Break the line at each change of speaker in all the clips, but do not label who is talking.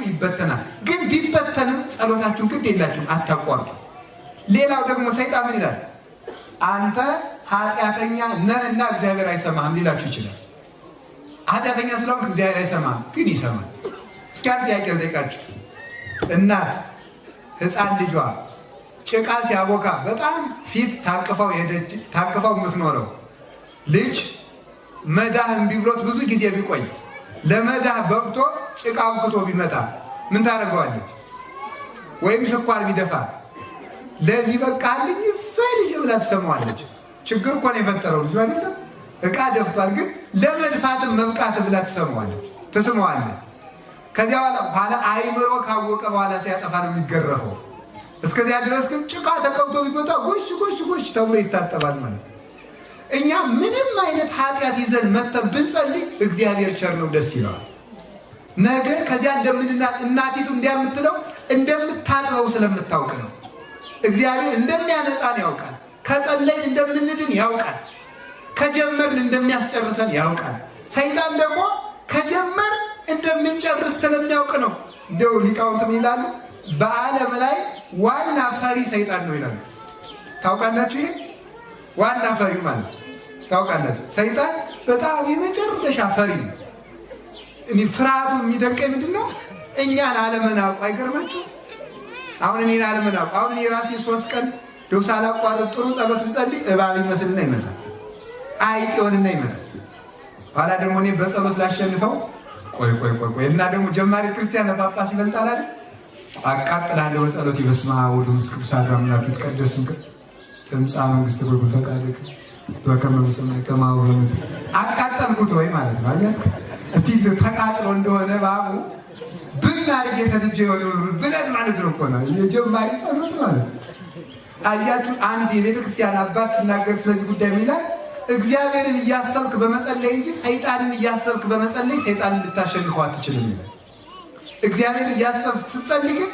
ይበተናል። ግን ቢበተንም ጸሎታችሁ ግድ የላችሁም አታቋርጡ። ሌላው ደግሞ ሰይጣን ምን ይላል? አንተ ኃጢአተኛ ነህና እግዚአብሔር አይሰማህም ሊላችሁ ይችላል። ኃጢአተኛ ስለሆንክ እግዚአብሔር አይሰማህም፣ ግን ይሰማል። እስኪ አንድ ጥያቄ ልጠይቃችሁ። እናት ሕፃን ልጇ ጭቃ ሲያቦካ በጣም ፊት ታቅፈው ሄደች ታቅፈው የምትኖረው ልጅ መዳህ እምቢ ብሎት ብዙ ጊዜ ቢቆይ ለመዳህ በቅቶ ጭቃው ክቶ ቢመጣ ምን ታደርገዋለች? ወይም ስኳር ቢደፋ ለዚህ በቃልኝ እሰይ ልጅ ብላ ትሰማዋለች። ችግር እኮ ነው የፈጠረው ልጅ አይደለም፣ ዕቃ ደፍቷል። ግን ለመድፋትም መብቃት ብላ ትስመዋለች። ከዚያ በኋላ አይምሮ ካወቀ በኋላ ሲያጠፋ ነው የሚገረፈው። እስከዚያ ድረስ ግን ጭቃ ተቀብቶ ቢመጣ ጎሽ ጎሽ ጎሽ ተብሎ ይታጠባል ማለት ነው። እኛ ምንም አይነት ኃጢአት ይዘን መተን ብንጸልይ እግዚአብሔር ቸር ነው፣ ደስ ይለዋል። ነገ ከዚያ እናቲቱ እንዲያምትለው እንደምታጥበው ስለምታውቅ ነው። እግዚአብሔር እንደሚያነጻን ያውቃል። ከጸለይን እንደምንድን ያውቃል። ከጀመርን እንደሚያስጨርሰን ያውቃል። ሰይጣን ደግሞ ከጀመርን እንደምንጨርስ ስለሚያውቅ ነው። እንደው ሊቃውንት ምን ይላሉ? በዓለም ላይ ዋና ፈሪ ሰይጣን ነው ይላሉ። ታውቃላችሁ? ይሄ ዋና ፈሪ ማለት ታውቃላችሁ? ሰይጣን በጣም የመጨረሻ ፈሪ ነው። እኔ ፍርሃቱ የሚደንቀኝ ምንድን ነው? እኛን አለመናቁ። አይገርማችሁ? አሁን እኔን አለመናቁ። አሁን እኔ ራሴ 3 ቀን ደው ሳላቋርጥ ጥሩ ጸሎት ብጸልይ እባብ ይመስልና ይመጣል፣ አይጥ ይሆንና ይመጣል። ኋላ ደግሞ እኔ በጸሎት ላሸንፈው ቆይ እና ደግሞ ጀማሪ ክርስቲያን ጳጳስ ይበልጣል አይደል? አቃጥላለሁ በጸሎት በስመ አብ ወወልድ ወመንፈስ ቅዱስ አሐዱ አምላክ ይትቀደስ ስምከ ትምጻእ መንግሥትከ ወፈቃድከ በከመ በሰማይ ከማሁ በምድር። አቃጠልኩት ወይ ማለት ነው። አያችሁ? እስቲ ተቃጥሎ እንደሆነ እባቡ ብናርግ የሰጥጄ የሆነ ብለን ማለት ነው እኮ ነው የጀማሪ ጸሎት ማለት ነው። አያችሁ? አንድ የቤተ ክርስቲያን አባት ሲናገር ስለዚህ ጉዳይ ይላል፣ እግዚአብሔርን እያሰብክ በመጸለይ እንጂ ሰይጣንን እያሰብክ በመጸለይ ሰይጣንን ልታሸንፈው አትችልም ይላል። እግዚአብሔርን እያሰብክ ስትጸልይ ግን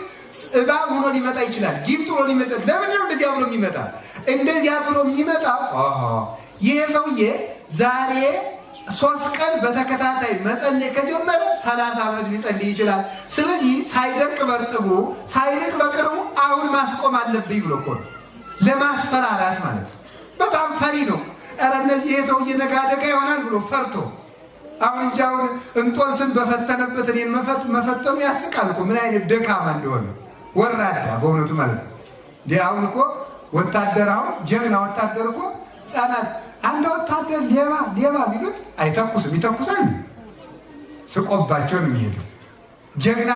እባብ ሆኖ ሊመጣ ይችላል፣ ጊንጥ ሆኖ ሊመጣ። ለምን ነው እንደዚያ ብሎ የሚመጣ? እንደዚያ ብሎ የሚመጣው ይሄ ሰውዬ ዛሬ 3 ቀን በተከታታይ መጸለይ ከጀመረ 30 ዓመት ሊጸልይ ይችላል። ስለዚህ ሳይደርቅ በርጥቡ ሳይርቅ በቅርቡ አሁን ማስቆም አለብኝ ብሎ እኮ ነው፣ ለማስፈራራት ማለት ነው። በጣም ፈሪ ነው። ኧረ እነዚህ ይሄ ሰውዬ ነጋደጋ ይሆናል ብሎ ፈርቶ አሁን እንጂ አሁን እንጦንስን በፈተነበት እኔን መፈተኑ ያስቃል እኮ ምን አይነት ደካማ እንደሆነ ወራዳ በእውነቱ ማለት ነው። እንዲህ አሁን እኮ ወታደር አሁን ጀግና ወታደር እኮ ሕፃናት አንተ ወታደር ሌባ ቢሉት አይተኩስም፣ ይተኩሳል። ስቆባቸው ነው የሚሄዱ ጀግና